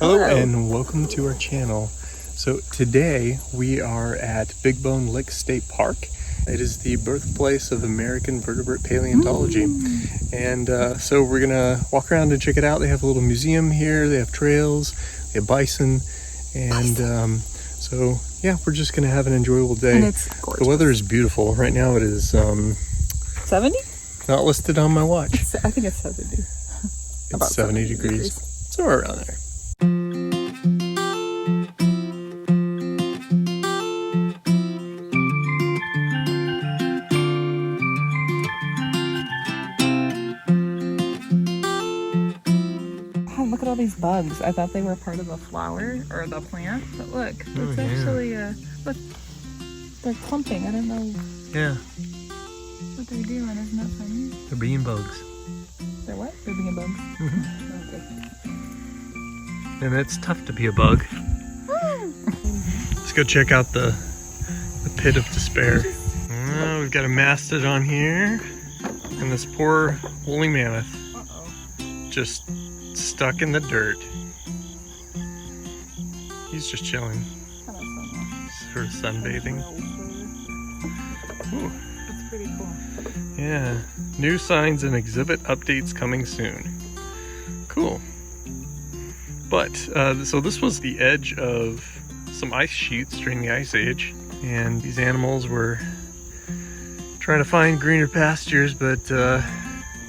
Hello and welcome to our channel. So today we are at Big Bone Lick State Park. It is the birthplace of American vertebrate paleontology. And so we're gonna walk around and check it out. They have a little museum here, they have trails, they have bison, and so yeah, we're just gonna have an enjoyable day. And it's gorgeous. The weather is beautiful. Right now it is 70? not listed on my watch. I think it's 70. It's About 70 degrees. Somewhere around there. Oh, look at all these bugs. I thought they were part of the flower or the plant, but look, it's actually look, they're clumping. I don't know Yeah, what they're doing. Isn't that funny? they're being bugs. They're what? They're being bugs. Okay. And it's tough to be a bug. Let's go check out the pit of despair. Oh, we've got a mastodon here, and this poor woolly mammoth just stuck in the dirt. He's just chilling, sort of sunbathing. Ooh. That's pretty cool. Yeah, new signs and exhibit updates coming soon. Cool. But, so this was the edge of some ice sheets during the Ice Age, and these animals were trying to find greener pastures, but, you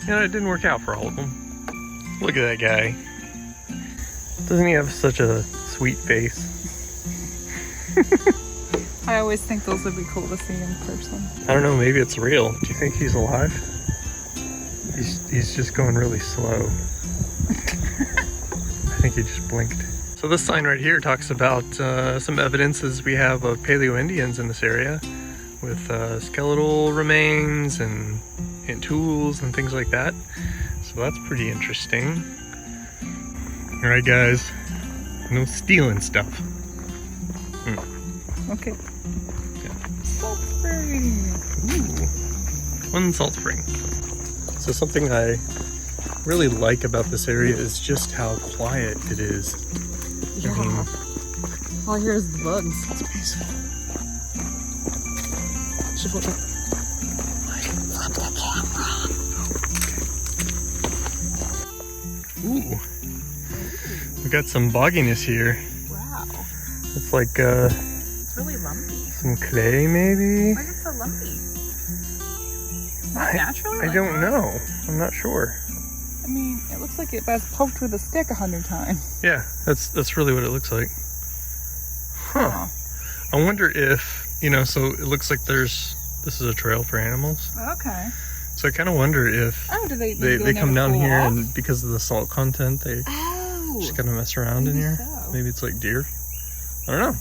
know, it didn't work out for all of them. Look at that guy. Doesn't he have such a sweet face? I always think those would be cool to see in person. I don't know, maybe it's real. Do you think he's alive? He's just going really slow. I think he just blinked. So this sign right here talks about some evidences we have of Paleo-Indians in this area with skeletal remains and tools and things like that. So that's pretty interesting. All right, guys, no stealing stuff. Okay. Salt spring. Ooh, one salt spring. So something I really like about this area is just how quiet it is. Yeah. I mean, All I hear is the bugs. it's peaceful. Should flip it. Flip the camera. Ooh, we got some bogginess here. Wow. It's like It's really lumpy. some clay, maybe? Why is it so lumpy? Not naturally? I like don't that? know. I'm not sure. I mean, it looks like it was poked with a stick 100 times. Yeah, that's really what it looks like. Huh. I wonder if, you know, so it looks like this is a trail for animals. Okay. So I kind of wonder if Oh, do they they come down cool here off? and because of the salt content, they just kind of mess around in maybe here. so. Maybe it's like deer. I don't know.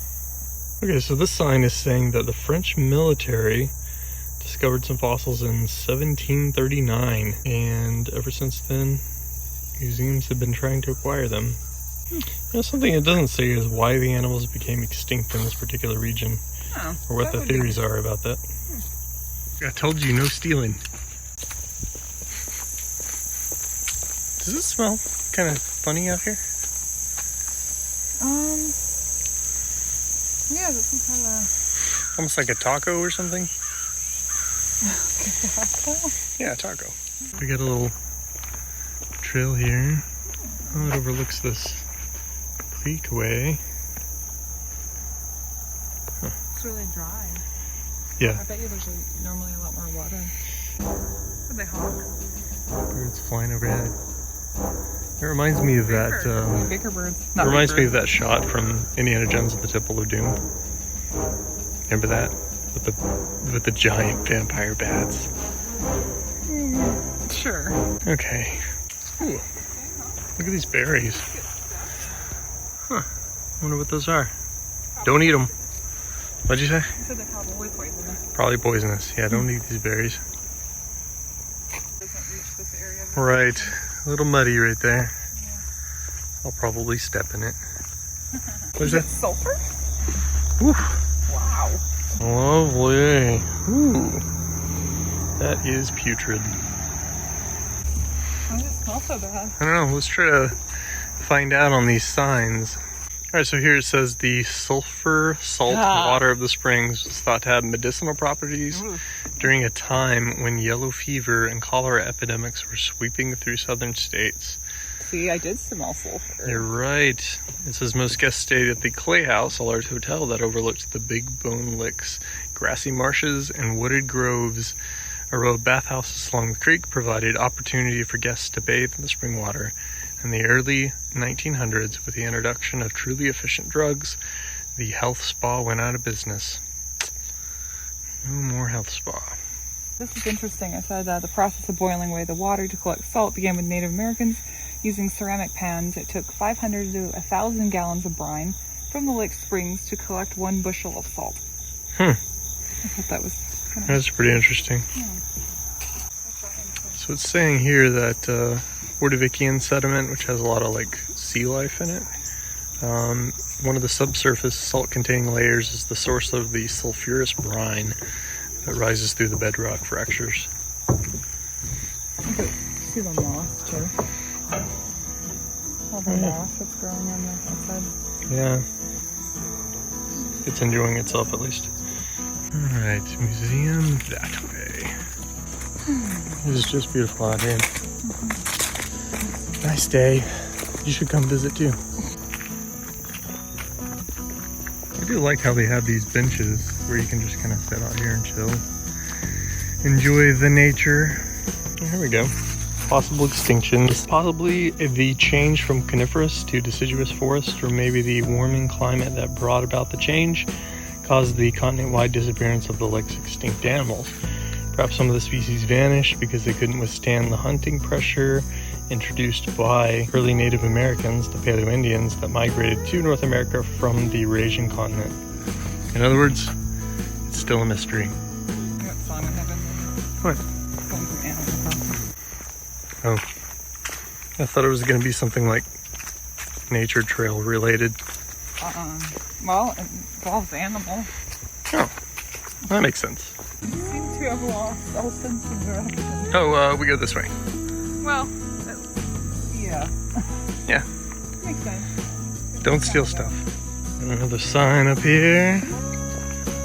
Okay, so this sign is saying that the French military discovered some fossils in 1739, and ever since then, museums have been trying to acquire them. You know, something it doesn't say is why the animals became extinct in this particular region, Oh, or what the theories are about that. I told you, no stealing. Does it smell kind of funny out here? Yeah, is it some kind of Almost like a taco or something? taco? Yeah, taco. We got a little trail here. Oh, it overlooks this creek way. It's really dry. Yeah, I bet you there's normally a lot more water. Would they honk? birds flying overhead. It reminds me of that. Bigger birds. It reminds me of that shot from Indiana Jones at the Temple of Doom. Remember that with the giant vampire bats? Sure. Okay. Ooh, look at these berries. Huh. Wonder what those are. Don't eat them. What'd you say? You said they're probably poisonous. Probably poisonous. Yeah, don't eat these berries. Doesn't reach this area. Right. A little muddy right there. Yeah. I'll probably step in it. What is Is it that? sulfur? Ooh. Wow. Lovely. Ooh. That is putrid. Why does it smell so bad? I don't know. Let's try to find out on these signs. Alright, so here it says the sulfur salt water of the springs was thought to have medicinal properties during a time when yellow fever and cholera epidemics were sweeping through southern states. See, I did smell sulfur. You're right. It says most guests stayed at the Clay House, a large hotel that overlooked the Big Bone Licks, grassy marshes, and wooded groves. A row of bathhouses along the creek provided opportunity for guests to bathe in the spring water. In the early 1900s, with the introduction of truly efficient drugs, the health spa went out of business. No more health spa. This is interesting. I said the process of boiling away the water to collect salt began with Native Americans using ceramic pans. It took 500 to 1,000 gallons of brine from the lake springs to collect 1 bushel of salt. I thought that was kind of... That's pretty interesting. Yeah. So it's saying here that Ordovician sediment, which has a lot of like sea life in it, one of the subsurface salt-containing layers is the source of the sulfurous brine that rises through the bedrock fractures. Okay, see the moss too. All the moss that's growing on the outside. Yeah. It's enjoying itself at least. Alright, museum that way. This is just beautiful out here. Nice day. You should come visit too. I do like how they have these benches where you can just kind of sit out here and chill. Enjoy the nature. Here we go. Possible extinctions. Possibly the change from coniferous to deciduous forest, or maybe the warming climate that brought about the change caused the continent-wide disappearance of the lake's extinct animals. Perhaps some of the species vanished because they couldn't withstand the hunting pressure introduced by early Native Americans, the Paleo-Indians, that migrated to North America from the Eurasian continent. In other words, it's still a mystery. What song I have in What? Going from Animal Crossing. Oh. I thought it was going to be something like nature trail related. Well, it involves animals. Oh. That makes sense. You seem to have lost all sense of direction. Oh, we go this way. Well, yeah. Yeah. Makes sense. Don't steal stuff. Another sign up here.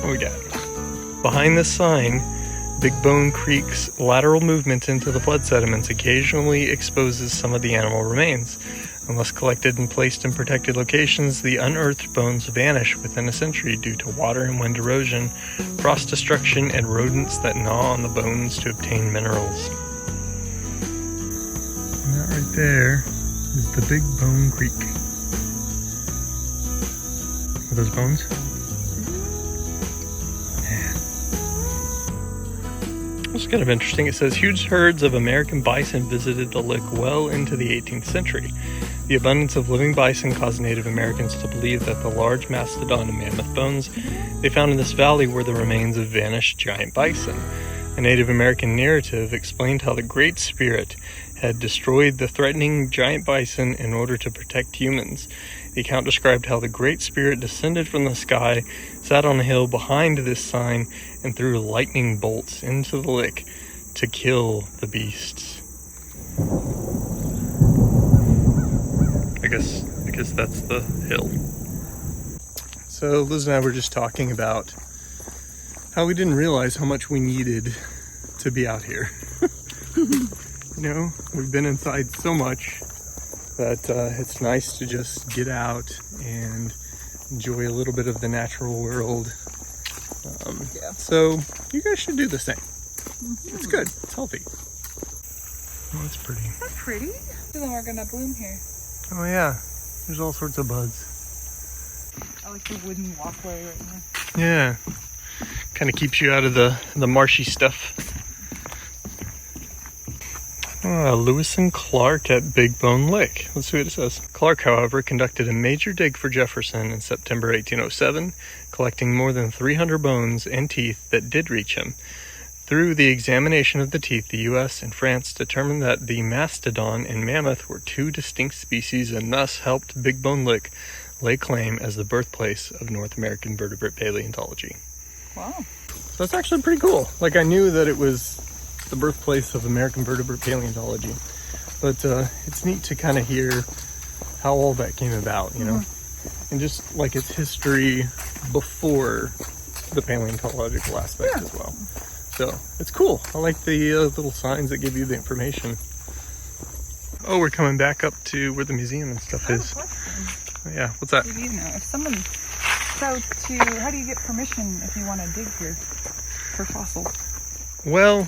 What we got? Behind this sign, Big Bone Creek's lateral movement into the flood sediments occasionally exposes some of the animal remains. Unless collected and placed in protected locations, the unearthed bones vanish within a century due to water and wind erosion, frost destruction, and rodents that gnaw on the bones to obtain minerals. And that right there is the Big Bone Creek. Are those bones? It's kind of interesting. It says huge herds of American bison visited the lick well into the 18th century. The abundance of living bison caused Native Americans to believe that the large mastodon and mammoth bones they found in this valley were the remains of vanished giant bison. A Native American narrative explained how the Great Spirit had destroyed the threatening giant bison in order to protect humans. The account described how the Great Spirit descended from the sky, sat on a hill behind this sign, and threw lightning bolts into the lick to kill the beasts. I guess that's the hill. So Liz and I were just talking about how we didn't realize how much we needed to be out here. You know, we've been inside so much that it's nice to just get out and enjoy a little bit of the natural world. Yeah. So you guys should do the same. It's good. It's healthy. Oh, that's pretty. That's pretty. Some of them are gonna bloom here. Oh yeah, there's all sorts of buds. I like the wooden walkway right now. Yeah, kind of keeps you out of the marshy stuff. Lewis and Clark at Big Bone Lick. Let's see what it says. Clark, however, conducted a major dig for Jefferson in September 1807, collecting more than 300 bones and teeth that did reach him. Through the examination of the teeth, the U.S. and France determined that the mastodon and mammoth were two distinct species and thus helped Big Bone Lick lay claim as the birthplace of North American vertebrate paleontology. Wow. So that's actually pretty cool. Like, I knew that it was the birthplace of American vertebrate paleontology, but it's neat to kind of hear how all that came about, you know, and just like its history before the paleontological aspect as well. So it's cool. I like the little signs that give you the information. Oh, we're coming back up to where the museum and stuff is. Yeah, what's that? Do you know if someone how do you get permission if you want to dig here for fossils? Well,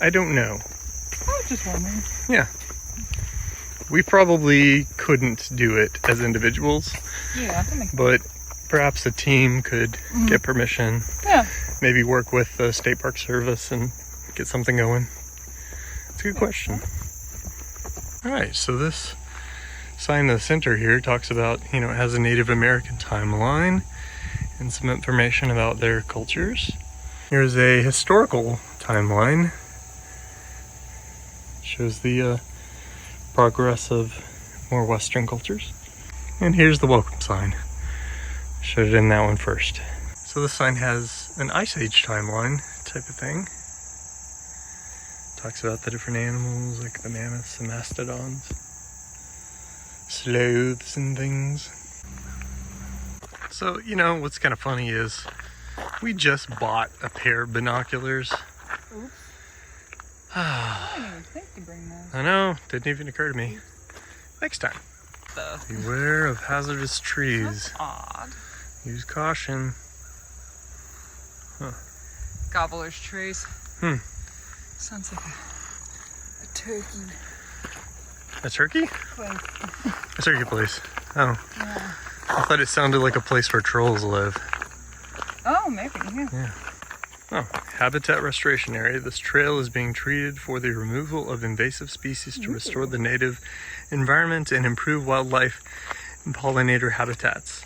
I don't know. I was just wondering. Yeah. We probably couldn't do it as individuals. Yeah, that makes sense. But perhaps a team could get permission. Yeah. Maybe work with the State Park Service and get something going. It's a good question. All right, so this sign in the center here talks about, you know, it has a Native American timeline and some information about their cultures. Here's a historical timeline. Shows the progress of more Western cultures. And here's the welcome sign. Showed it in that one first. So this sign has an Ice Age timeline type of thing. Talks about the different animals like the mammoths and mastodons, sloths and things. So, you know, what's kind of funny is we just bought a pair of binoculars. Oops. I didn't even think to bring those. I know, didn't even occur to me. Next time. Beware of hazardous trees. That's odd. Use caution. Gobbler's trees. Sounds like a turkey A turkey? place. A turkey place. Oh. Yeah. I thought it sounded like a place where trolls live. Oh, maybe, yeah. Oh, habitat restoration area. This trail is being treated for the removal of invasive species to restore the native environment and improve wildlife and pollinator habitats.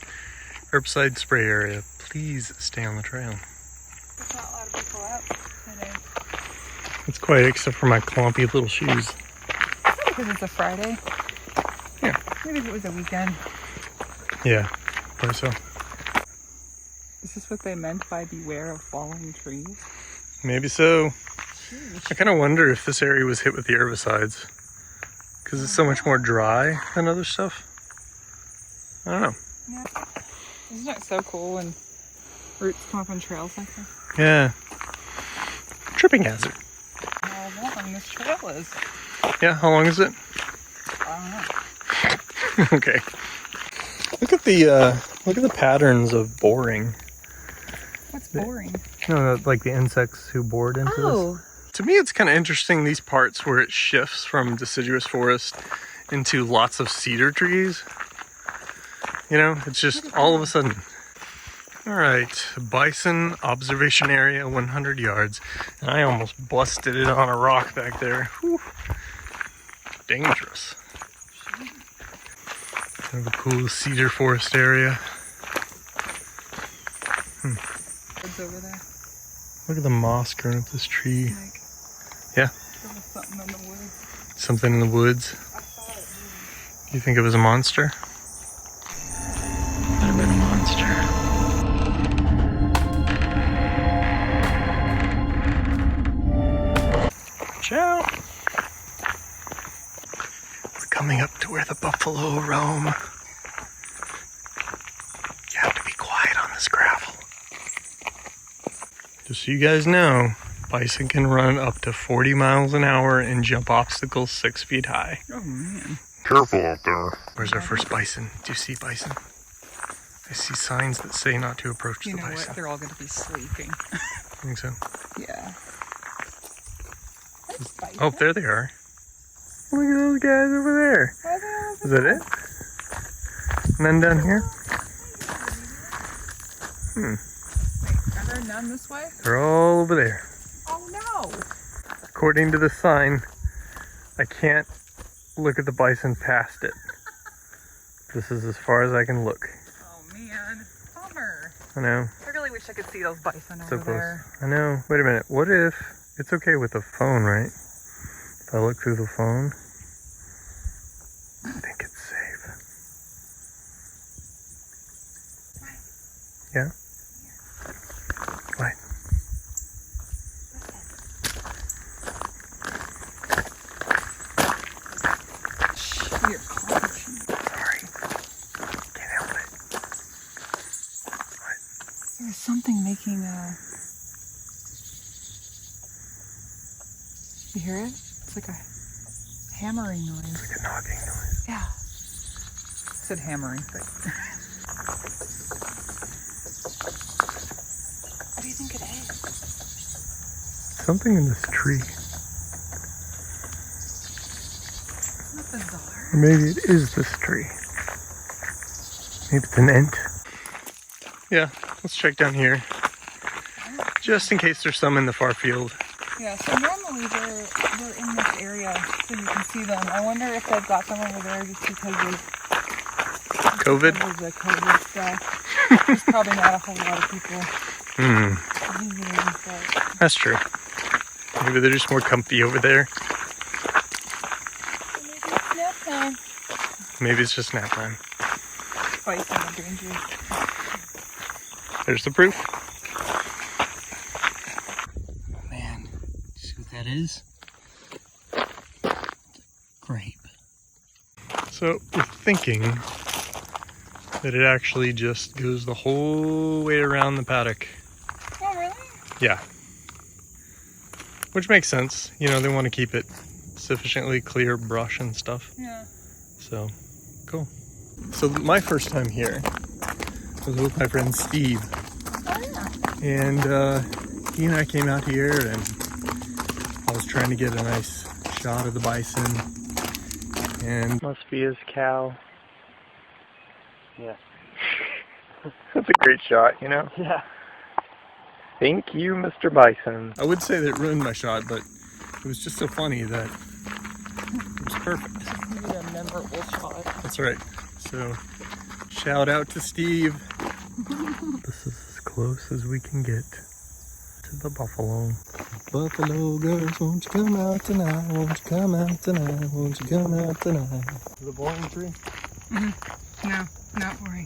Herbicide spray area. Please stay on the trail. There's not a lot of people out today. It's quiet except for my clumpy little shoes. Probably because it's a Friday. Yeah. Maybe if it was a weekend. Yeah, probably so. Is this what they meant by beware of falling trees? Maybe so. Sheesh. I kind of wonder if this area was hit with the herbicides. Because it's so much more dry than other stuff. I don't know. Yeah. Isn't it so cool when roots come up on trails like this? Yeah. Tripping hazard. How long this trail is? Yeah, how long is it? I don't know. Okay. Look at the patterns of boring. What's boring? No, like the insects who bored into this. To me, it's kind of interesting, these parts where it shifts from deciduous forest into lots of cedar trees. You know, it's just all of a sudden. All right, Bison observation area, 100 yards. And I almost busted it on a rock back there. Whew. Dangerous. Kind of a cool cedar forest area. Woods over there. Look at the moss growing up this tree. Like, Yeah, there was something in the woods. something in the woods. I saw it moving. You think it was a monster? Might have been a monster. Watch out! We're coming up to where the buffalo roam. You have to be quiet on this gravel. Just so you guys know, bison can run up to 40 miles an hour and jump obstacles 6 feet high. Oh man. Careful out there. Where's our first bison? Do you see bison? I see signs that say not to approach You the know bison. what? They're all going to be sleeping. I think so. Yeah. Oh, there they are. Look at those guys over there. Is that it? None down here? Wait, are there none this way? They're all over there. Oh no! According to the sign, I can't look at the bison past it. This is as far as I can look. Oh man, bummer. I know. I really wish I could see those bison So over close. there. I know. Wait a minute. What if it's okay with the phone, right? If I look through the phone, I think it's safe. Yeah? What? Shh, you're calm. something making you hear it? It's like a hammering noise. It's like a knocking noise. Yeah. I said hammering, but what do you think it is? Something in this tree. Isn't that bizarre? Or maybe it is this tree. Maybe it's an ant. Yeah, let's check down here. Just in case there's some in the far field. Yeah, so normally they're in this area so you can see them. I wonder if they've got them over there just because of COVID? Because of the COVID stuff. There's probably not a whole lot of people visiting, but That's true. Maybe they're just more comfy over there. maybe it's nap time. Maybe it's just nap time. Bison are dangerous. There's the proof. Oh man, see what that is? Grape. So we're thinking that it actually just goes the whole way around the paddock. Oh, really? Yeah. Which makes sense. You know, they want to keep it sufficiently clear brush and stuff. Yeah. So, cool. So my first time here was with my friend Steve. Oh, yeah. And he and I came out here and I was trying to get a nice shot of the bison. And must be his cow. Yeah. That's a great shot, you know? Yeah. Thank you, Mr. Bison. I would say that it ruined my shot, but it was just so funny that it was perfect. You need a memorable shot. That's right. So, shout out to Steve. This is as close as we can get to the buffalo. Buffalo girls, won't you come out tonight? Won't you come out tonight? Won't you come out tonight? The boring tree? No, not worry.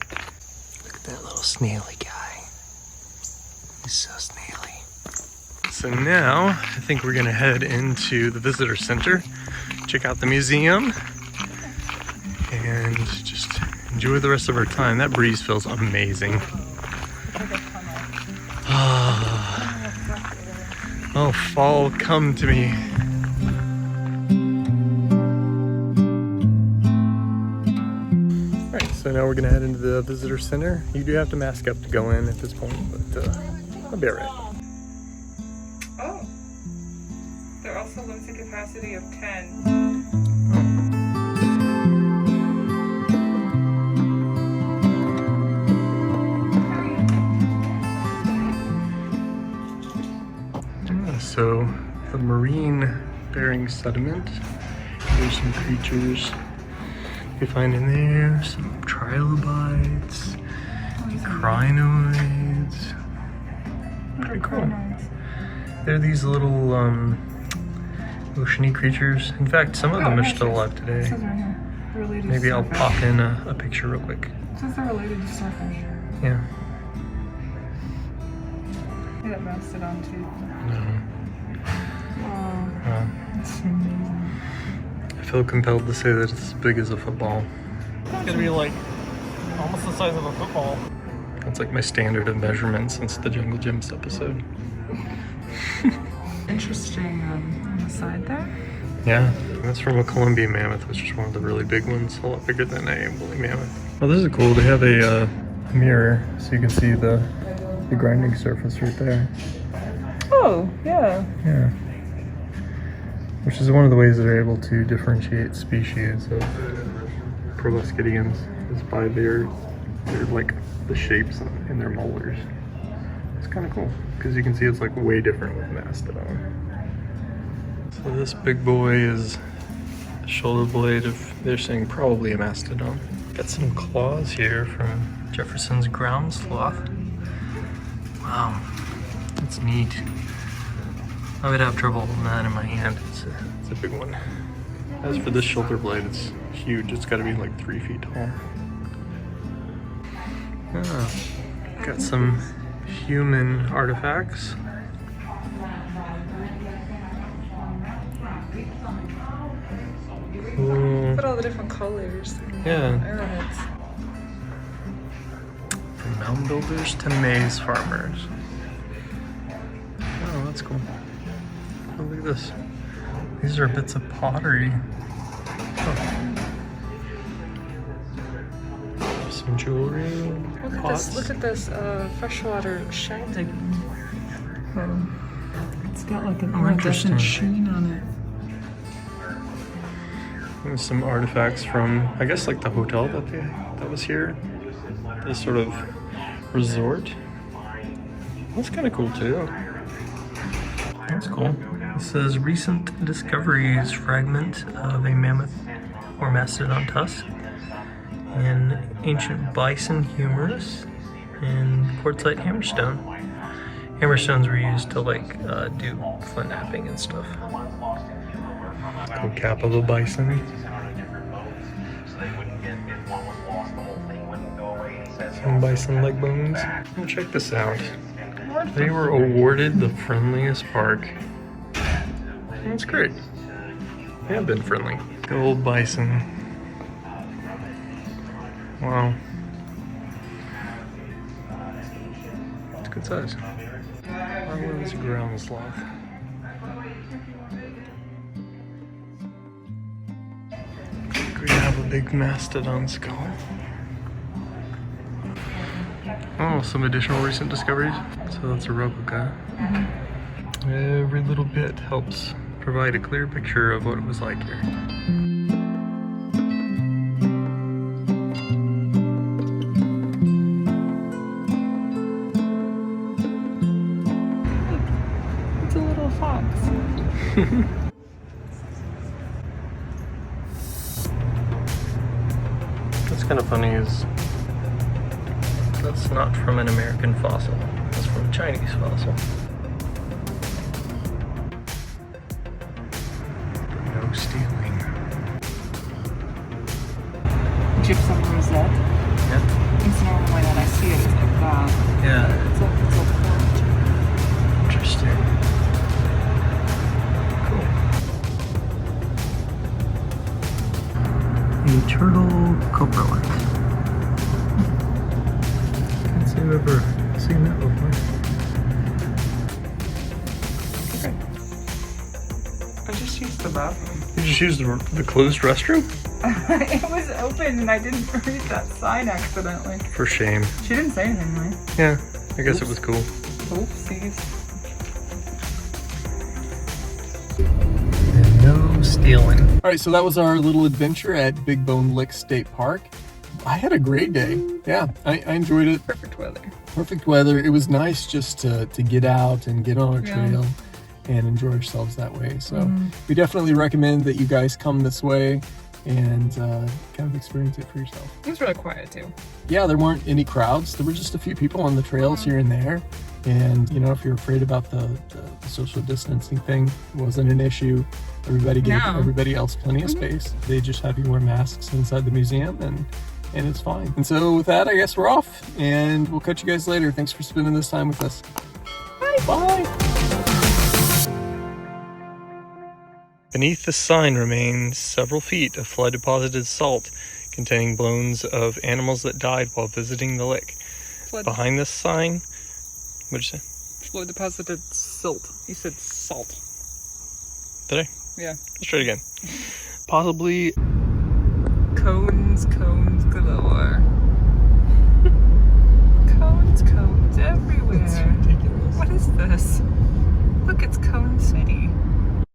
Look at that little snaily guy. He's so snaily. So now, I think we're gonna head into the visitor center, check out the museum, and just enjoy the rest of our time. That breeze feels amazing. It's like a tunnel. Oh, fall, come to me. Alright, so now we're gonna head into the visitor center. You do have to mask up to go in at this point, but I'll be alright. Oh. There also looks a capacity of 10. So the marine bearing sediment. There's some creatures you find in there, some trilobites, crinoids. Pretty cool. They're these little oceany creatures. In fact, some of them are still alive It today. says right here. They're related Maybe to I'll starfish. pop in a picture real quick. It says they're related to starfish. Yeah. Yeah, that mastodon too. No. Wow. That's amazing. I feel compelled to say that it's as big as a football. It's gonna be like almost the size of a football. That's like my standard of measurement since the Jungle Gyms episode. Interesting on the side there. Yeah, that's from a Columbian mammoth, which is one of the really big ones, a lot bigger than a woolly mammoth. Well, this is cool. They have a mirror, so you can see the grinding surface right there. Oh, yeah. Yeah. Which is one of the ways they're able to differentiate species of proboscideans is by their like the shapes in their molars. It's kind of cool because you can see it's like way different with mastodon. So this big boy is the shoulder blade of, they're saying probably a mastodon. Got some claws here from Jefferson's ground sloth. Wow, that's neat. I would have trouble holding that in my hand. It's a big one. As for this shoulder blade, it's huge. It's got to be like 3 feet tall. Got some human artifacts. Cool. Look at all the different colors. Yeah. Arrowheads. Mound builders to maze farmers. Oh, that's cool. Oh, look at this. These are bits of pottery. Oh. Some jewelry. Look at this freshwater shanty. It's got like an iridescent sheen on it. There's some artifacts from, I guess, like the hotel that was here. This sort of resort. That's kind of cool too. That's cool. It says recent discoveries fragment of a mammoth or mastodon tusk, and ancient bison humerus, and quartzite hammerstone. Hammerstones were used to like do flint knapping and stuff. Cool cap of a bison. Some bison leg bones. Oh, check this out. They were awarded the friendliest park. That's great. They have been friendly. Good old bison. Wow. It's a good size. Harlan's ground sloth. We have a big mastodon skull. Oh, some additional recent discoveries. So that's a replica. Every little bit helps provide a clear picture of what it was like here. It's a little fox. What's kind of funny is that's not from an American fossil. That's from a Chinese fossil. No stealing. Gypsum rosette. Yeah. It's normally when I see it, it's like that. Yeah. It's like Interesting. Cool. A turtle coprolite. Can't say I've ever seen that before. Okay. I just used the bathroom. You just used the closed restroom? It was open and I didn't read that sign accidentally. For shame. She didn't say anything, right? Yeah, I guess it was cool. Oopsies. No stealing. All right, so that was our little adventure at Big Bone Lick State Park. I had a great day. Yeah, I enjoyed it. Perfect weather. Perfect weather. It was nice just to get out and get on a Yeah. trail and enjoy ourselves that way. So we definitely recommend that you guys come this way and kind of experience it for yourself. It was really quiet too. Yeah, there weren't any crowds. There were just a few people on the trails here and there. And, you know, if you're afraid about the social distancing thing, it wasn't an issue. Everybody gave everybody else plenty of space. They just have you wear masks inside the museum, and it's fine. And so with that, I guess we're off, and we'll catch you guys later. Thanks for spending this time with us. Bye. Beneath the sign remains several feet of flood-deposited salt containing bones of animals that died while visiting the lake. Behind this sign, what'd you say? Flood deposited silt. You said salt. Did I? Yeah. Let's try it again. Possibly. Cones galore. Cones everywhere. It's ridiculous. What is this? Look, it's Cone City.